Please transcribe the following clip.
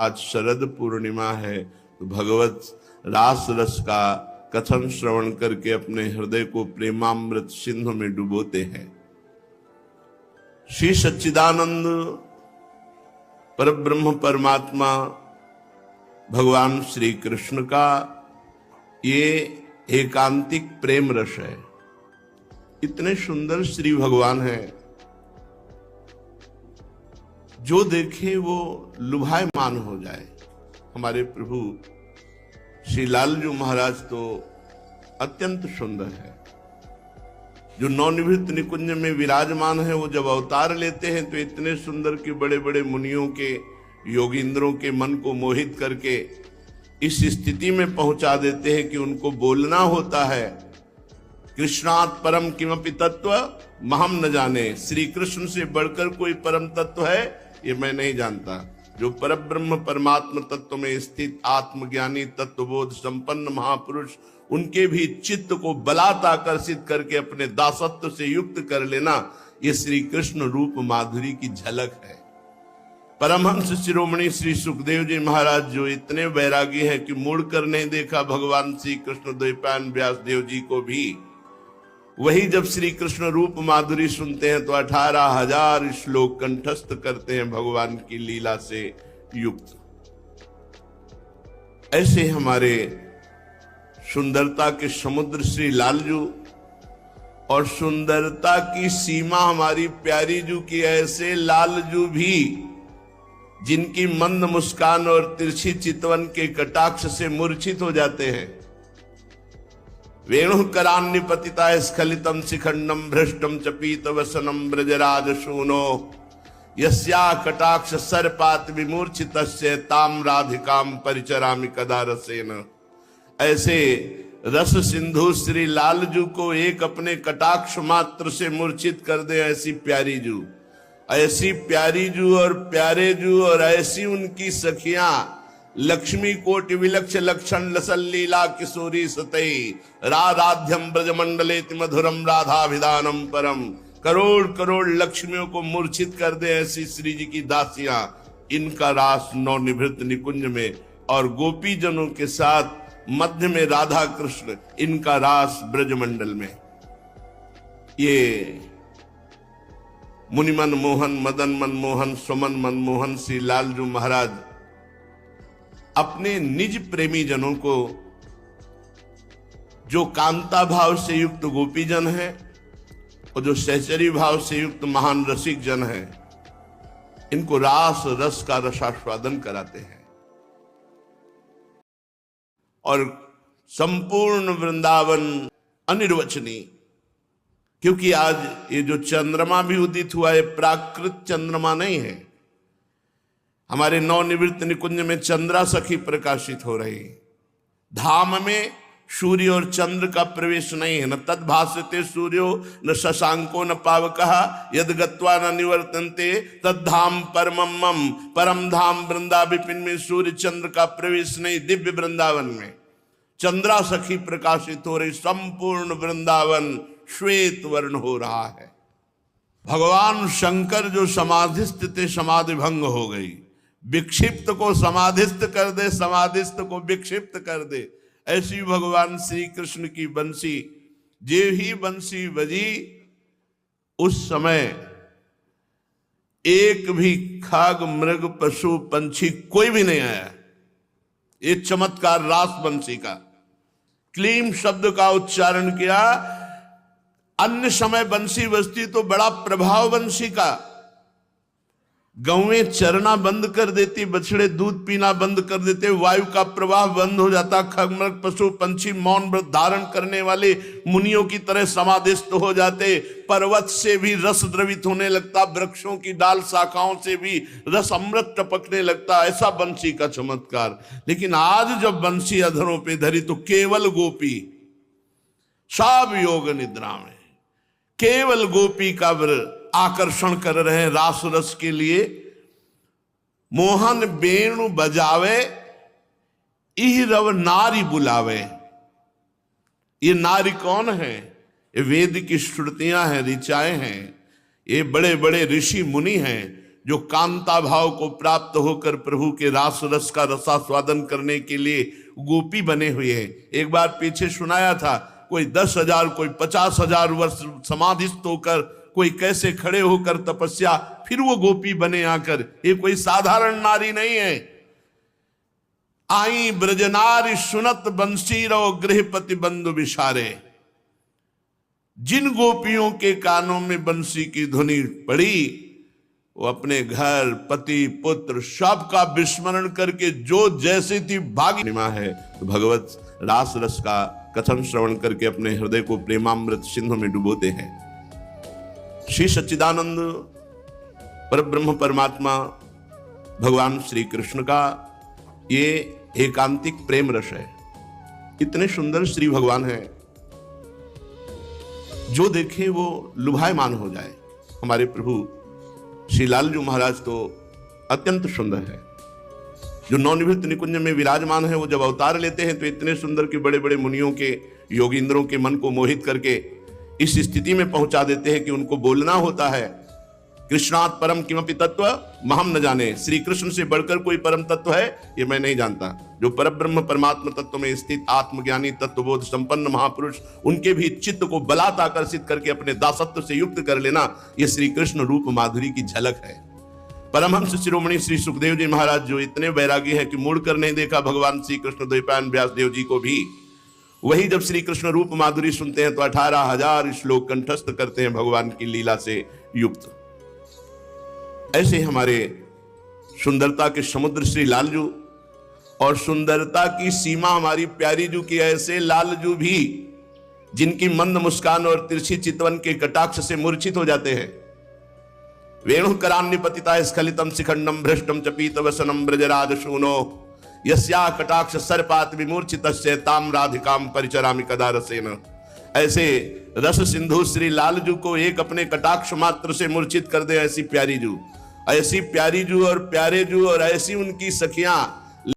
आज शरद पूर्णिमा है, तो भगवत रास रस का कथन श्रवण करके अपने हृदय को प्रेमामृत सिंधु में डुबोते हैं। श्री सच्चिदानंद परब्रह्म परमात्मा भगवान श्री कृष्ण का ये एकांतिक प्रेम रस है। इतने सुंदर श्री भगवान हैं, जो देखे वो लुभायमान हो जाए। हमारे प्रभु श्री लालजू महाराज तो अत्यंत सुंदर है। जो नवनिवृत्त निकुंज में विराजमान है, वो जब अवतार लेते हैं तो इतने सुंदर कि बड़े बड़े मुनियों के, योगींद्रों के मन को मोहित करके इस स्थिति में पहुंचा देते हैं कि उनको बोलना होता है, कृष्णात् परम किमपि तत्व महम न जाने। श्री कृष्ण से बढ़कर कोई परम तत्व है ये मैं नहीं जानता। जो परब्रह्म परमात्म तत्व में स्थित आत्मज्ञानी तत्वबोध संपन्न महापुरुष, उनके भी चित्त को बलात् आकर्षित करके अपने दासत्व से युक्त कर लेना, ये श्री कृष्ण रूप माधुरी की झलक है। परमहंस शिरोमणि श्री सुखदेव जी महाराज जो इतने वैरागी हैं कि मुड़ कर नहीं देखा भगवान श्री कृष्ण द्वैपायन व्यास देव जी को भी, वही जब श्री कृष्ण रूप माधुरी सुनते हैं तो 18,000 श्लोक कंठस्थ करते हैं भगवान की लीला से युक्त। ऐसे हमारे सुंदरता के समुद्र श्री लालजू, और सुंदरता की सीमा हमारी प्यारी जू की। ऐसे लालजू भी जिनकी मंद मुस्कान और तिरछी चितवन के कटाक्ष से मूर्छित हो जाते हैं। वेणु करान्य पतिता स्खलितम शिखंडम भ्रष्टम चपीत वसनम ब्रजराज शूनो यस्या कटाक्ष सर्पात विमूर्छित ताम राधिकाम परिचरामि कदा रसेन। ऐसे रस सिंधु श्री लालजू को एक अपने कटाक्ष मात्र से मूर्छित कर दे, ऐसी प्यारी जू, ऐसी प्यारी जू और प्यारे जू, और ऐसी उनकी सखियां लक्ष्मी कोटि विलक्ष लक्षण लसल लीला किशोरी सतई राधाध्यम ब्रजमंडलेति मधुरम राधाभिधानम परम। करोड़ करोड़ लक्ष्मियों को मूर्छित कर दे ऐसी श्री जी की दासियां, इनका रास नवनिवृत्त निकुंज में, और गोपी जनों के साथ मध्य में राधा कृष्ण, इनका रास ब्रजमंडल में। ये मुनिमन मोहन, मदन मनमोहन, सुमन मनमोहन श्री लालजू महाराज अपने निज प्रेमी जनों को, जो कांता भाव से युक्त गोपी जन है और जो सहचरी भाव से युक्त महान रसिक जन है, इनको रास रस का रसास्वादन कराते हैं। और संपूर्ण वृंदावन अनिर्वचनीय, क्योंकि आज ये जो चंद्रमा भी उदित हुआ है, प्राकृत चंद्रमा नहीं है। हमारे नवनिवृत्त निकुंज में चंद्रा सखी प्रकाशित हो रही। धाम में सूर्य और चंद्र का प्रवेश नहीं है। न तद भास्यते सूर्यो न शशांको न पावकः यद गत्वा न निवर्तन्ते तद धाम परमम मम। परम धाम वृंदा विपिन में सूर्य चंद्र का प्रवेश नहीं। दिव्य वृंदावन में चंद्रा सखी प्रकाशित हो रही। संपूर्ण वृंदावन श्वेत वर्ण हो रहा है। भगवान शंकर जो समाधिस्थ थे, समाधि भंग हो गई। विक्षिप्त को समाधिस्थ कर दे, समाधिस्थ को विक्षिप्त कर दे। ऐसी भगवान श्री कृष्ण की बंसी, जे ही बंसी बजी, उस समय एक भी खाग मृग पशु पंछी कोई भी नहीं आया। ये चमत्कार रास बंसी का। क्लीम शब्द का उच्चारण किया। अन्य समय बंसी बजती तो बड़ा प्रभाव बंसी का। गौएं चरना बंद कर देती, बछड़े दूध पीना बंद कर देते, वायु का प्रवाह बंद हो जाता, खगमृग पशु पंछी मौन व्रत धारण करने वाले मुनियों की तरह समाधिस्थ हो जाते। पर्वत से भी रस द्रवित होने लगता, वृक्षों की डाल शाखाओं से भी रस अमृत टपकने लगता। ऐसा बंसी का चमत्कार। लेकिन आज जब बंसी अधरों पे धरी तो केवल गोपी, सब योग निद्रा में, केवल गोपी का आकर्षण कर रहे हैं रास रस के लिए। मोहन वेणु बजावे इह रव नारी बुलावे। ये नारी कौन है? ये वेद की श्रुतियां हैं, ऋचाएं हैं। ये बड़े बड़े ऋषि मुनि हैं जो कांता भाव को प्राप्त होकर प्रभु के रास रस का रसास्वादन करने के लिए गोपी बने हुए हैं। एक बार पीछे सुनाया था, कोई 10,000 कोई 50,000 वर्ष समाधिस्थ होकर, कोई कैसे खड़े होकर तपस्या, फिर वो गोपी बने आकर। ये कोई साधारण नारी नहीं है। आई ब्रजनारी सुनत बंसी रो गृहपति बंधु विशारे। जिन गोपियों के कानों में बंसी की ध्वनि पड़ी, वो अपने घर, पति, पुत्र सबका विस्मरण करके जो जैसे थी भागी है। तो भगवत रास रस का कथन श्रवण करके अपने हृदय को प्रेमामृत सिंधु में डुबोते हैं। श्री सच्चिदानंद परब्रह्म परमात्मा भगवान श्री कृष्ण का ये एकांतिक प्रेम रस है। इतने सुंदर श्री भगवान है, जो देखे वो लुभायमान हो जाए। हमारे प्रभु श्री लालजू महाराज तो अत्यंत सुंदर है। जो नवनिवृत्त निकुंज में विराजमान है, वो जब अवतार लेते हैं तो इतने सुंदर कि बड़े बड़े मुनियों के, योगींद्रों के मन को मोहित करके इस स्थिति में पहुंचा देते हैं कि उनको बोलना होता है, कृष्णात् परम किमपि तत्व महम न जाने। श्री कृष्ण से बढ़कर कोई परम तत्व है ये मैं नहीं जानता। जो परब्रह्म परमात्मा तत्व में स्थित आत्मज्ञानी तत्वबोध संपन्न महापुरुष, उनके भी चित्त को बलात् आकर्षित करके अपने दासत्व से युक्त कर लेना, ये श्री कृष्ण रूप माधुरी की झलक है। परमहंस शिरोमणि श्री सुखदेव जी महाराज जो इतने वैरागी हैं कि मुड़कर नहीं देखा भगवान श्री कृष्ण द्वैपायन व्यासदेव जी को भी, वही जब श्री कृष्ण रूप माधुरी सुनते हैं तो 18,000 श्लोक कंठस्थ करते हैं भगवान की लीला से युक्त। ऐसे हमारे सुंदरता के समुद्र श्री लालजू, और सुंदरता की सीमा हमारी प्यारी जू की। ऐसे लालजू भी जिनकी मंद मुस्कान और तिरछी चितवन के कटाक्ष से मूर्छित हो जाते हैं। वेणुकरान्य पतिता स्खलितम शिखंडम भ्रष्टम चपीत वसनम ब्रजराज शूनो यस्या कटाक्ष सर्पात विमूर्छितस्य ताम राधिकाम परिचरामि कदा रसेन। ऐसे रस सिंधु श्री लालजू को एक अपने कटाक्ष मात्र से मूर्छित कर दे, ऐसी प्यारी जू, ऐसी प्यारी जू और प्यारे जू और ऐसी उनकी सखियां